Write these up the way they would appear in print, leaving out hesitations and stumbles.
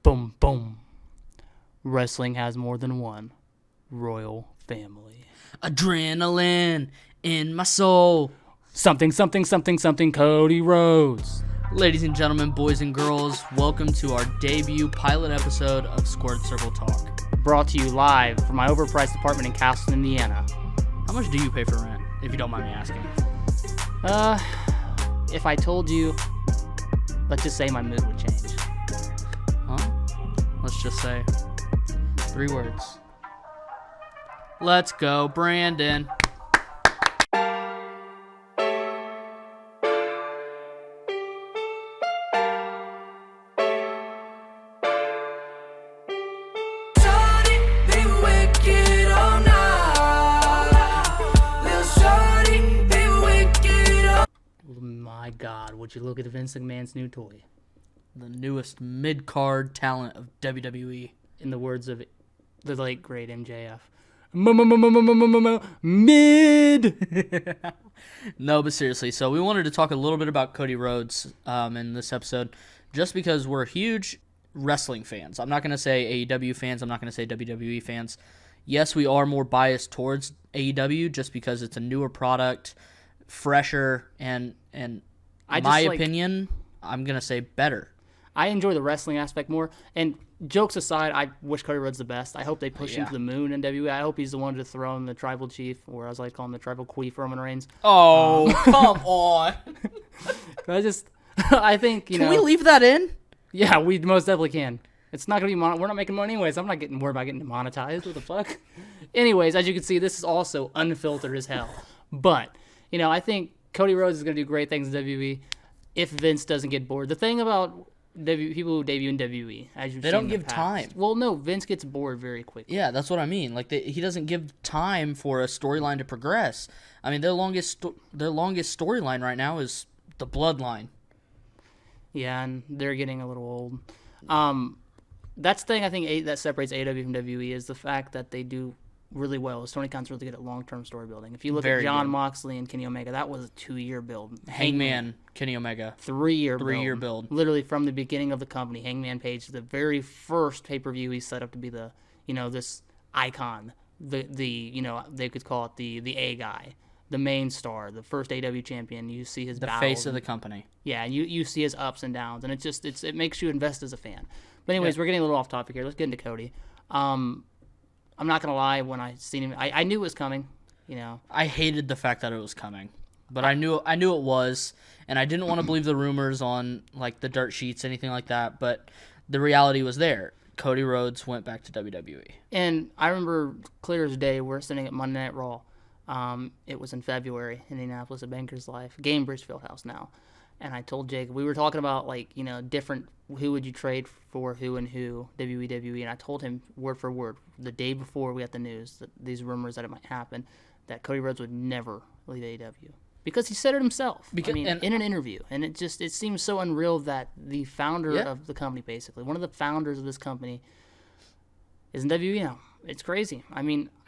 Boom, boom. Wrestling has more than one royal family. Adrenaline in my soul. Something, Cody Rhodes. Ladies and gentlemen, boys and girls, welcome to our debut pilot episode of Squared Circle Talk. Brought to you live from my overpriced apartment in Castleton, Indiana. How much do you pay for rent, if you don't mind me asking? If I told you, let's just say my mood would change. Huh? Let's just say 3 words. Let's go, Brandon. My God, would you look at Vince McMahon's new toy? The newest mid-card talent of WWE. In the words of the late great MJF. Mid! No, but seriously, so we wanted to talk a little bit about Cody Rhodes in this episode, just because we're huge wrestling fans. I'm not going to say AEW fans. I'm not going to say WWE fans. Yes, we are more biased towards AEW just because it's a newer product, fresher, and my opinion, I'm going to say better. I enjoy the wrestling aspect more. And jokes aside, I wish Cody Rhodes the best. I hope they push him to the moon in WWE. I hope he's the one to throw in the tribal chief, or as I call him, the tribal queef, Roman Reigns. Oh, come on. I think, Can we leave that in? Yeah, we most definitely can. It's not going to be we're not making money anyways. I'm not getting worried about getting demonetized. What the fuck? Anyways, as you can see, this is also unfiltered as hell. But, I think Cody Rhodes is going to do great things in WWE if Vince doesn't get bored. The thing about people who debut in WWE, as you've seen, they don't give time. Well, no, Vince gets bored very quickly. Yeah, that's what I mean. Like he doesn't give time for a storyline to progress. I mean, their longest storyline right now is the Bloodline. Yeah, and they're getting a little old. That's the thing I think that separates AEW from WWE is the fact that they do really well. Is Tony Khan's really good at long-term story building. If you look at Jon Moxley and Kenny Omega, that was a 2-year build. Hangman, Kenny Omega, 3-year build. Literally from the beginning of the company, Hangman Page, the very first pay-per-view, he set up to be the this icon. They could call it the A guy, the main star, the first AEW champion. You see his battles, face of the company. Yeah, and you see his ups and downs, and it makes you invest as a fan. But anyways, we're getting a little off topic here. Let's get into Cody. I'm not gonna lie. When I seen him, I knew it was coming. I hated the fact that it was coming, but I knew it was, and I didn't want to believe the rumors on like the dirt sheets, anything like that. But the reality was there. Cody Rhodes went back to WWE. And I remember clear as day. We're sitting at Monday Night Raw. It was in February in Indianapolis at Bankers Life, Gainbridge Fieldhouse now. And I told Jake, we were talking about different, who would you trade for who and who, WWE. And I told him word for word, the day before we got the news, that these rumors that it might happen, that Cody Rhodes would never leave AEW. Because he said it himself, in an interview. And it seems so unreal that the founder of the company, basically, one of the founders of this company, is in WWE now. It's crazy. I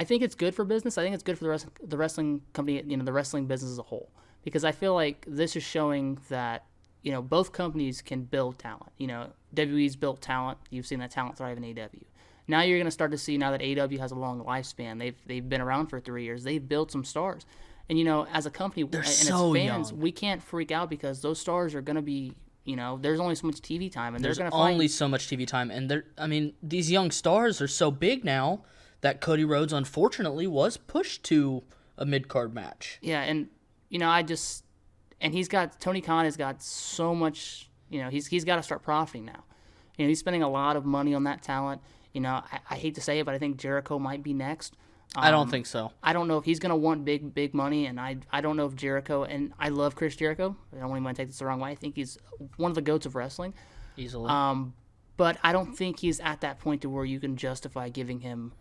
think it's good for business. I think it's good for the wrestling company, the wrestling business as a whole. Because I feel like this is showing that, both companies can build talent. WWE's built talent. You've seen that talent thrive in AEW. Now you're going to start to see, now that AEW has a long lifespan, they've been around for 3 years, they've built some stars. And, as a company and as fans, we can't freak out because those stars are going to be, there's only so much TV time. And there's only so much TV time. And these young stars are so big now that Cody Rhodes, unfortunately, was pushed to a mid-card match. Yeah, and Tony Khan has got so much, he's got to start profiting now. He's spending a lot of money on that talent. I hate to say it, but I think Jericho might be next. I don't think so. I don't know if he's going to want big money, and I don't know if Jericho, and I love Chris Jericho. I don't want to take this the wrong way. I think he's one of the GOATs of wrestling. Easily. But I don't think he's at that point to where you can justify giving him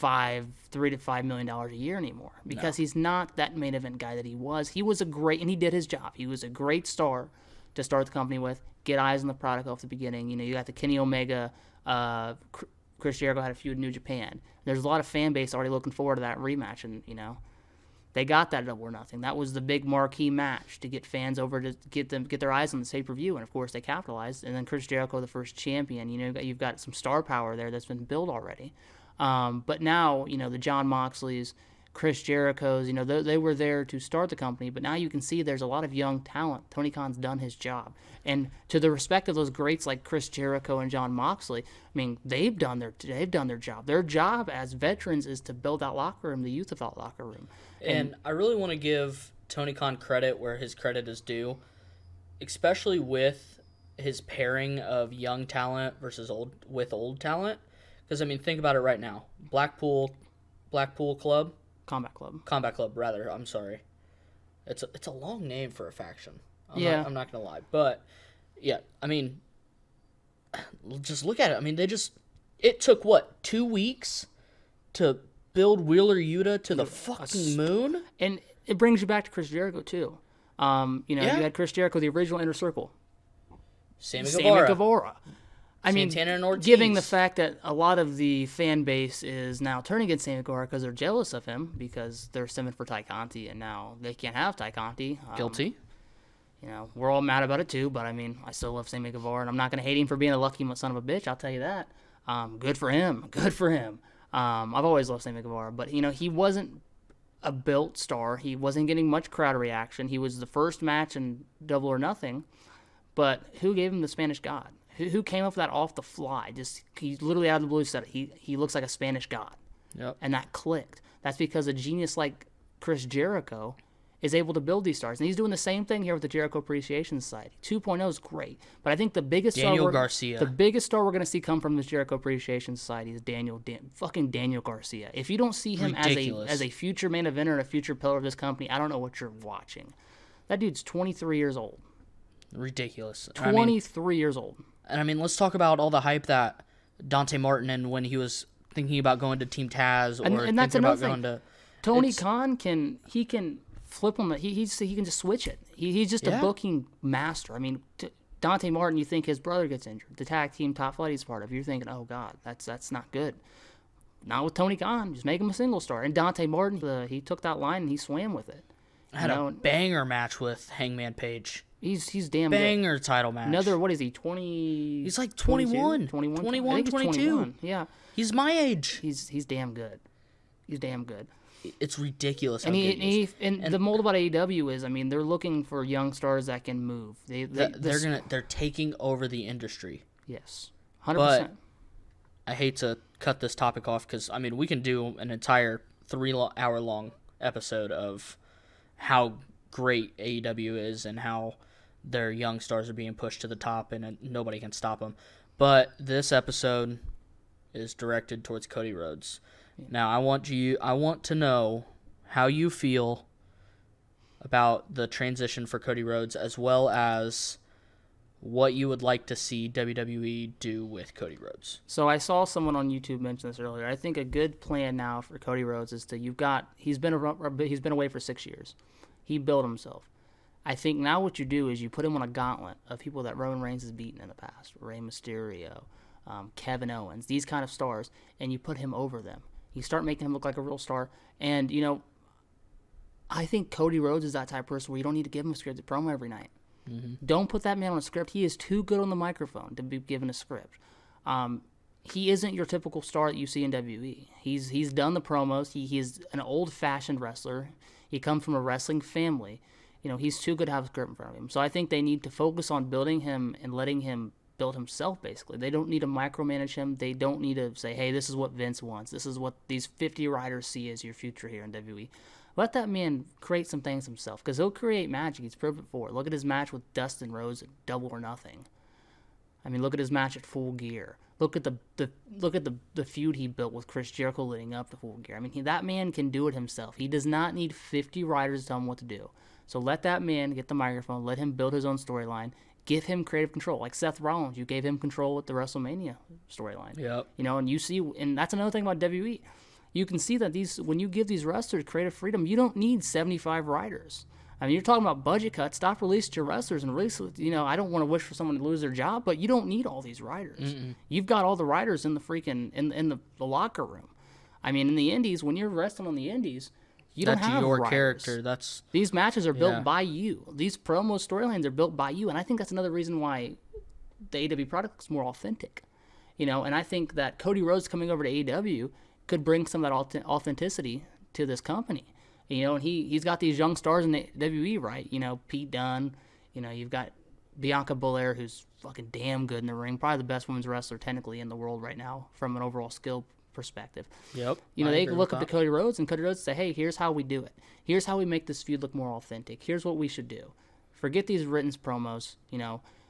$3 to $5 million a year anymore, because he's not that main event guy that he was. He was and he did his job. He was a great star to start the company with, get eyes on the product off the beginning. You got the Kenny Omega, Chris Jericho had a feud in New Japan. There's a lot of fan base already looking forward to that rematch, and They got that Double or Nothing. That was the big marquee match to get fans over to get their eyes on the pay-per-view, and of course they capitalized. And then Chris Jericho, the first champion. You've got some star power there that's been built already. But now the John Moxleys, Chris Jericho's, they were there to start the company, but now you can see there's a lot of young talent. Tony Khan's done his job. And to the respect of those greats like Chris Jericho and John Moxley, I mean, they've done their job. Their job as veterans is to build that locker room, the youth of that locker room. And I really want to give Tony Khan credit where his credit is due, especially with his pairing of young talent versus old talent. Because, I mean, think about it right now. Blackpool Club. Combat Club, rather. I'm sorry. It's a long name for a faction. I'm not going to lie. But, yeah, I mean, just look at it. I mean, it took, 2 weeks to build Wheeler Yuta to the fucking moon? And it brings you back to Chris Jericho, too. You had Chris Jericho, the original Inner Circle. Sammy Guevara. Santana and Ortiz. Given the fact that a lot of the fan base is now turning against Sammy Guevara because they're jealous of him because they're stemming for Ty Conti, and now they can't have Ty Conti. Guilty. We're all mad about it too, but I mean, I still love Sammy Guevara, and I'm not going to hate him for being a lucky son of a bitch, I'll tell you that. Good for him. I've always loved Sammy Guevara, but, he wasn't a built star. He wasn't getting much crowd reaction. He was the first match in Double or Nothing, but who gave him the Spanish God? Who came up with that off the fly? He literally out of the blue said it. He looks like a Spanish god. Yep. And that clicked. That's because a genius like Chris Jericho is able to build these stars. And he's doing the same thing here with the Jericho Appreciation Society. 2.0 is great. But I think the biggest star we're going to see come from this Jericho Appreciation Society is fucking Daniel Garcia. If you don't see him as a future main eventer and a future pillar of this company, I don't know what you're watching. That dude's 23 years old. Ridiculous. 23 years old. And I mean, let's talk about all the hype that Dante Martin and when he was thinking about going to Team Taz or and that's thinking about thing. going to Tony Khan can flip on he can just switch it. He's just a booking master. I mean, Dante Martin, you think his brother gets injured, the tag team Top Flight he's part of, you're thinking, oh god, that's not good. Not with Tony Khan, just make him a single star. And Dante Martin, he took that line and he swam with it. I had a banger match with Hangman Page. He's damn banger good. title match. Another, what is he, 20? He's like 21. 21, 22. Yeah. He's my age. He's damn good. He's damn good. It's ridiculous. And the mold about AEW is, I mean, they're looking for young stars that can move. They're taking over the industry. Yes, 100%. But I hate to cut this topic off because I mean we can do an entire 3-hour long episode of how great AEW is and how their young stars are being pushed to the top and nobody can stop them. But this episode is directed towards Cody Rhodes. Now, I want to know how you feel about the transition for Cody Rhodes as well as what you would like to see WWE do with Cody Rhodes. So I saw someone on YouTube mention this earlier. I think a good plan now for Cody Rhodes is he's been away for 6 years. He built himself. I think now what you do is you put him on a gauntlet of people that Roman Reigns has beaten in the past. Rey Mysterio, Kevin Owens, these kind of stars, and you put him over them. You start making him look like a real star. And, I think Cody Rhodes is that type of person where you don't need to give him a scripted promo every night. Mm-hmm. Don't put that man on a script. He is too good on the microphone to be given a script. He isn't your typical star that you see in WWE. He's done the promos. He is an old-fashioned wrestler. He comes from a wrestling family. He's too good to have a script in front of him. So I think they need to focus on building him and letting him build himself, basically. They don't need to micromanage him. They don't need to say, hey, this is what Vince wants. This is what these 50 writers see as your future here in WWE. Let that man create some things himself, because he'll create magic. He's proved it before. Look at his match with Dustin Rhodes at Double or Nothing. I mean, look at his match at Full Gear. Look at the feud he built with Chris Jericho leading up to Full Gear. I mean, that man can do it himself. He does not need 50 writers to tell him what to do. So let that man get the microphone. Let him build his own storyline. Give him creative control. Like Seth Rollins, you gave him control with the WrestleMania storyline. Yep. And you see, and that's another thing about WWE. You can see that when you give these wrestlers creative freedom, you don't need 75 writers. I mean, you're talking about budget cuts. Stop releasing your wrestlers and release. I don't want to wish for someone to lose their job, but you don't need all these writers. Mm-mm. You've got all the writers in the freaking in the locker room. I mean, in the Indies, when you're wrestling on the Indies, You don't have your writers. character. These matches are built Yeah. by you. These promo storylines are built by you, and I think that's another reason why the AEW product is more authentic. And I think that Cody Rhodes coming over to AEW could bring some of that authenticity to this company. And he's got these young stars in the WWE, right? Pete Dunne. You've got Bianca Belair, who's fucking damn good in the ring, probably the best women's wrestler technically in the world right now from an overall skill perspective. Yep. They look up to Cody Rhodes, and Cody Rhodes say, hey, here's how we do it. Here's how we make this feud look more authentic. Here's what we should do. Forget these written promos.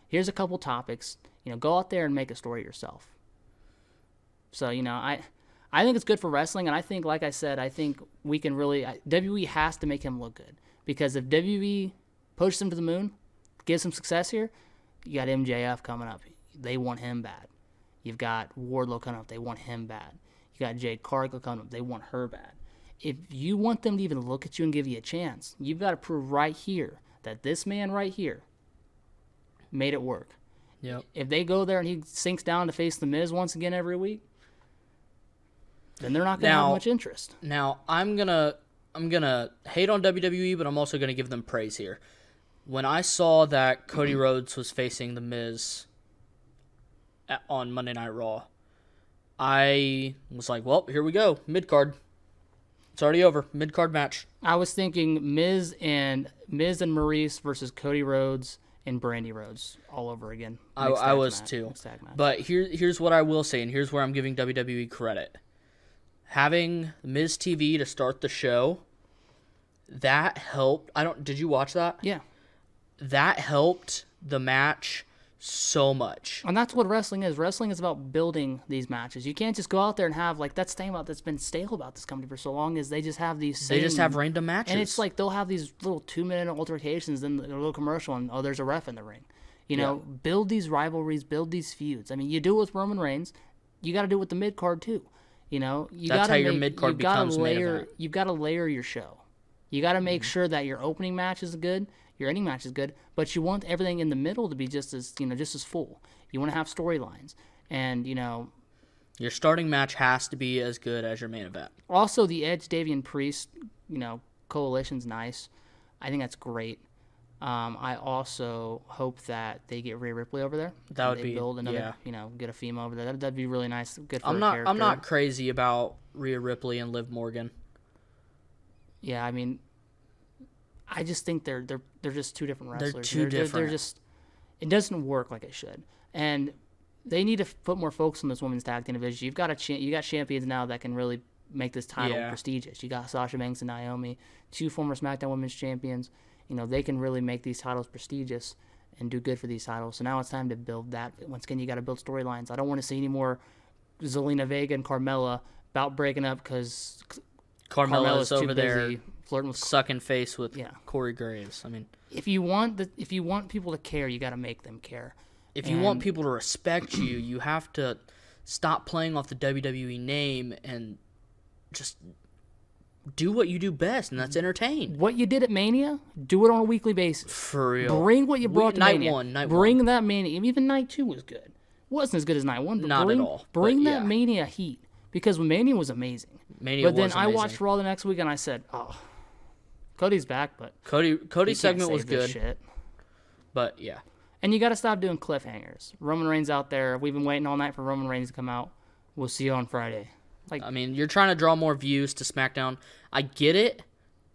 Here's a couple topics. Go out there and make a story yourself. So, I think it's good for wrestling, and I think, like I said, I think we can really WWE has to make him look good, because if WWE pushes him to the moon, gives him success here, you got MJF coming up. They want him bad. You've got Wardlow coming up. They want him bad. You got Jade Cargill coming up. They want her bad. If you want them to even look at you and give you a chance, you've got to prove right here that this man right here made it work. Yep. If they go there and he sinks down to face The Miz once again every week, then they're not going to have much interest. Now, I'm gonna hate on WWE, but I'm also gonna give them praise here. When I saw that Cody Rhodes was facing The Miz on Monday Night Raw, I was like, well, here we go. Mid-card. It's already over. Mid-card match. I was thinking Miz and Maurice versus Cody Rhodes and Brandy Rhodes all over again. I was too. But here's what I will say, and here's where I'm giving WWE credit. Having Miz TV to start the show, that helped. Did you watch that? Yeah. That helped the match so much. And that's what wrestling is. Wrestling is about building these matches. You can't just go out there and have, that's the thing that's been stale about this company for so long, is they just have these They just have random matches. And it's like they'll have these little 2-minute altercations, then a little commercial, and there's a ref in the ring. Build these rivalries, build these feuds. I mean, you do it with Roman Reigns, you got to do it with the mid-card too. That's how your mid-card becomes main event. You've got to layer your show. You got to make sure that your opening match is good, your ending match is good, but you want everything in the middle to be just as full. You want to have storylines, and your starting match has to be as good as your main event. Also, the Edge Davian Priest, coalition's nice. I think that's great. I also hope that they get Rhea Ripley over there. That would be build another, get a female over there. That'd be really nice. Good for her character. I'm not crazy about Rhea Ripley and Liv Morgan. Yeah, I mean, I just think they're just two different wrestlers. They're too different. They're just, it doesn't work like it should, and they need to put more focus on this women's tag team division. You got champions now that can really make this title prestigious. You got Sasha Banks and Naomi, 2 former SmackDown Women's Champions. They can really make these titles prestigious and do good for these titles. So now it's time to build that. Once again, you got to build storylines. I don't want to see any more Zelina Vega and Carmella about breaking up because Carmella's over too there busy flirting with sucking face with Corey Graves. I mean, if you want people to care, you got to make them care. If you want people to respect you, you have to stop playing off the WWE name and just do what you do best, and that's entertain. What you did at Mania, do it on a weekly basis. For real. Bring what you brought to Mania. Night bring one. that Mania. Even Night 2 was good. Wasn't as good as Night 1, but not at all. Bring that Mania heat, because Mania was amazing. But then I watched Raw the next week, and I said, oh, Cody's back, but Cody's segment was good. Shit. But, yeah. And you got to stop doing cliffhangers. Roman Reigns out there. We've been waiting all night for Roman Reigns to come out. We'll see you on Friday. I mean, you're trying to draw more views to SmackDown. I get it,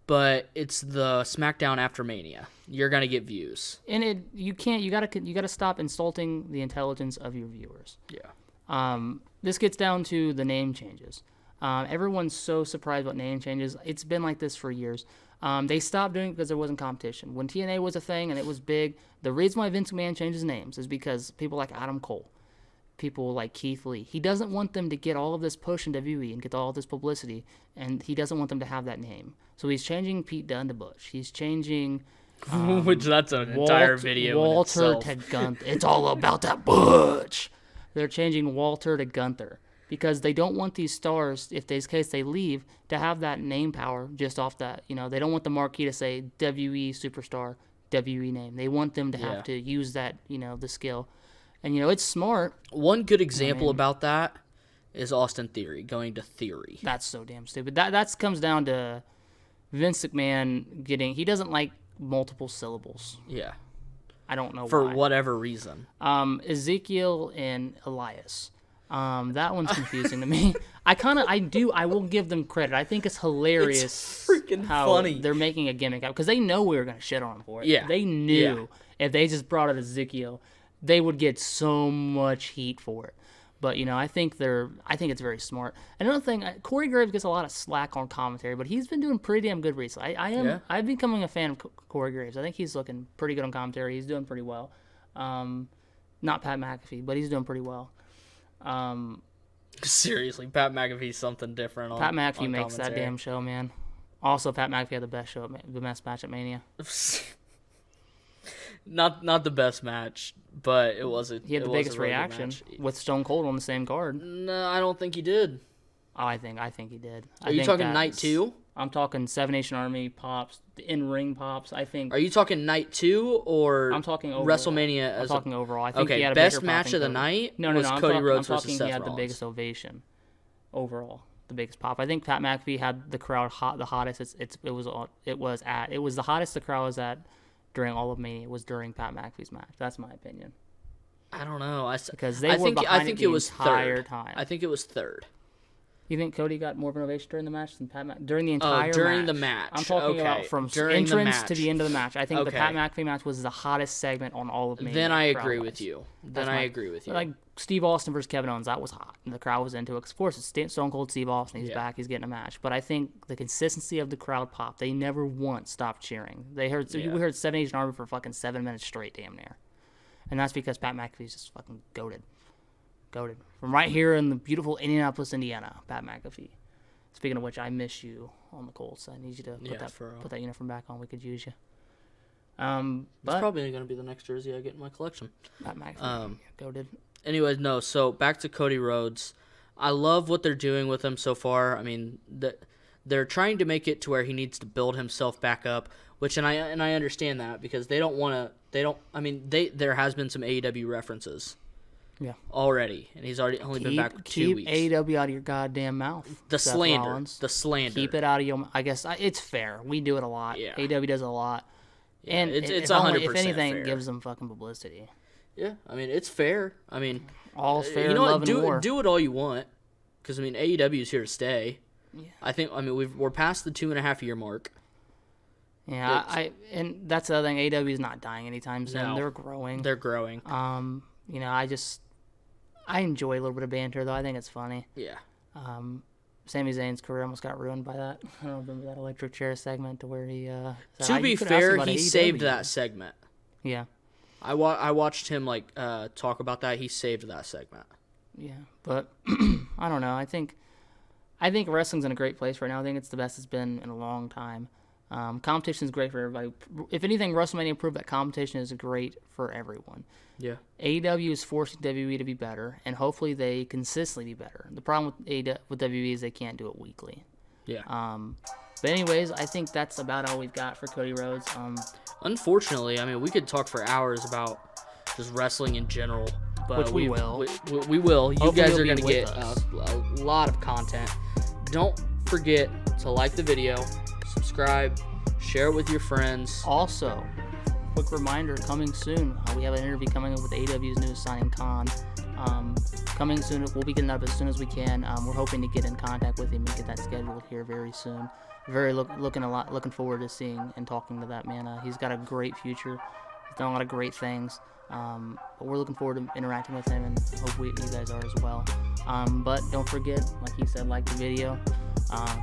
but it's the SmackDown after Mania. You're gonna get views, and you gotta stop insulting the intelligence of your viewers. Yeah. This gets down to the name changes. Everyone's so surprised about name changes. It's been like this for years. They stopped doing it because there wasn't competition. When TNA was a thing and it was big, the reason why Vince McMahon changes names is because people like Adam Cole, people like Keith Lee, he doesn't want them to get all of this push in WWE and get all this publicity, and he doesn't want them to have that name. So he's changing Pete Dunne to Butch. He's changing... which that's an entire video Walter to Gunther. It's all about that Butch. They're changing Walter to Gunther because they don't want these stars, if in case they leave, to have that name power just off that. They don't want the marquee to say WE superstar, WE name. They want them to have to use that, the skill. And, it's smart. One good example about that is Austin Theory going to Theory. That's so damn stupid. That comes down to Vince McMahon he doesn't like multiple syllables. Yeah. I don't know For why. whatever reason. Ezekiel and Elias. That one's confusing to me. I will give them credit. I think it's hilarious. It's freaking how funny. they're making a gimmick out, because they know we were going to shit on them for it. Yeah. They knew if they just brought out Ezekiel, they would get so much heat for it. But, I think it's very smart. Another thing, Corey Graves gets a lot of slack on commentary, but he's been doing pretty damn good recently. I've becoming a fan of Corey Graves. I think he's looking pretty good on commentary. He's doing pretty well. Not Pat McAfee, but he's doing pretty well. Seriously, Pat McAfee's something different on Pat McAfee on makes that commentary. damn show, man. Also, Pat McAfee had the best match at Mania. Not the best match, but it was a. He had the biggest reaction with Stone Cold on the same card. No, I don't think he did. Oh, I think he did. Are you talking night 2? I'm talking Seven Nation Army pops, the in-ring pops. I think. Are you talking night 2 or? I'm talking overall. WrestleMania. I'm talking overall. I think he had a best bigger match pop of the than night. No, was I'm Cody Rhodes talking versus he Seth had Rollins. the biggest ovation overall, the biggest pop. I think Pat McAfee had the crowd the hottest. It was the hottest the crowd was at during all of Mania. Was during Pat McAfee's match. That's my opinion. I don't know. Because they were behind I think it it was entire third. time. I think it was third. You think Cody got more of an ovation during the match than Pat McAfee? During the entire during match? the match. I'm talking about from during entrance the to the end of the match. I think the Okay. Pat McAfee match was the hottest segment on all of Mania. Then I agree crowd-wise. with you. That's like Steve Austin versus Kevin Owens, that was hot. And the crowd was into it. Of course, it's Stone Cold Steve Austin. He's back. He's getting a match. But I think the consistency of the crowd pop, they never once stopped cheering. We heard Seven Nation Army for fucking 7 minutes straight, damn near. And that's because Pat McAfee's just fucking goated. Goated. From right here in the beautiful Indianapolis, Indiana, Pat McAfee. Speaking of which, I miss you on the Colts. I need you to put that uniform back on. We could use you. It's probably going to be the next jersey I get in my collection. Pat McAfee, goated. Anyways, no. So back to Cody Rhodes. I love what they're doing with him so far. I mean, they're trying to make it to where he needs to build himself back up, which I understand that because they don't want to. They don't. I mean, there has been some AEW references. Yeah. Already, and he's only been back 2 weeks. Keep AEW out of your goddamn mouth. The Seth slander. Rollins. The slander. Keep it out of your. I guess it's fair. We do it a lot. Yeah. AEW does it a lot. Yeah, And it's 100%. 100% If anything, fair. it gives them fucking publicity. Yeah, I mean it's fair. I mean, All's fair you in know love what? and war. Do it all you want, because I mean AEW is here to stay. Yeah. I mean we're past the 2.5 year mark. Yeah, and that's the other thing. AEW is not dying anytime soon. No. They're growing. They're growing. I enjoy a little bit of banter though. I think it's funny. Yeah. Sami Zayn's career almost got ruined by that. I don't remember that electric chair segment to where he. Said, To be "You could ask fair, about he AEW." saved that segment. Yeah. I watched him talk about that. He saved that segment. Yeah, but I don't know. I think wrestling's in a great place right now. I think it's the best it's been in a long time. Competition is great for everybody. If anything, WrestleMania proved that competition is great for everyone. Yeah. AEW is forcing WWE to be better, and hopefully they consistently be better. The problem with WWE is they can't do it weekly. Yeah. But anyways, I think that's about all we've got for Cody Rhodes. Unfortunately, I mean, we could talk for hours about just wrestling in general. But Which we will. We will. You Hopefully guys you'll are be going to with get us. a lot of content. Don't forget to like the video, subscribe, share it with your friends. Also, quick reminder, coming soon, we have an interview coming up with AEW's new signing Khan. Coming soon, we'll be getting up as soon as we can. We're hoping to get in contact with him and get that scheduled here very soon. Looking forward to seeing and talking to that man. He's got a great future. He's done a lot of great things. But we're looking forward to interacting with him, and hope you guys are as well. But don't forget, like he said, like the video,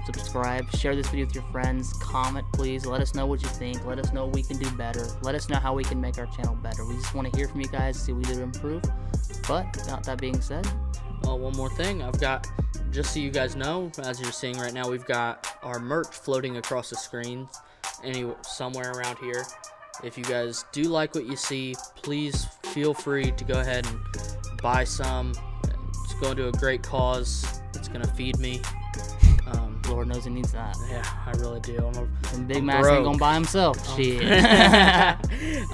subscribe, share this video with your friends, comment please, let us know what you think, let us know what we can do better, let us know how we can make our channel better. We just want to hear from you guys, see what we do to improve. But that being said, One more thing, I've got, just so you guys know, as you're seeing right now, we've got our merch floating across the screen somewhere around here. If you guys do like what you see, please feel free to go ahead and buy some. It's going to a great cause. It's going to feed me. Lord knows he needs that. Yeah, I really do. And Big I'm Mac broke. ain't gonna buy himself. Shit.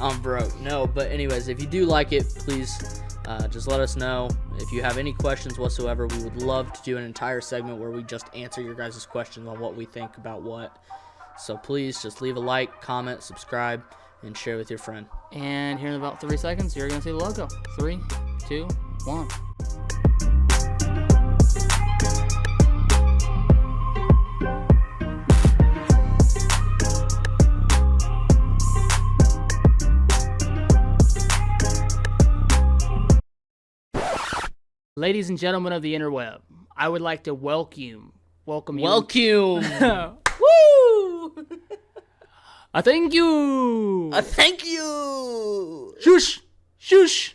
I'm broke. No, but anyways, if you do like it, please just let us know. If you have any questions whatsoever, we would love to do an entire segment where we just answer your guys' questions on what we think about what. So please just leave a like, comment, subscribe, and share with your friend. And here in about 3 seconds, you're going to see the logo. 3, 2, 1. Ladies and gentlemen of the interweb, I would like to welcome you. Welcome. Woo! I thank you. Thank you. Shush. Shush.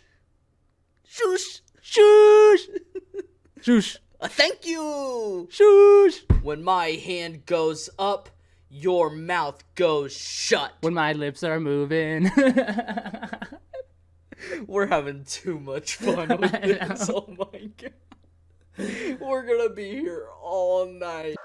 Shush. Shush. Shush. Thank you. Shush. When my hand goes up, your mouth goes shut. When my lips are moving. We're having too much fun with this. Oh my god. We're gonna be here all night.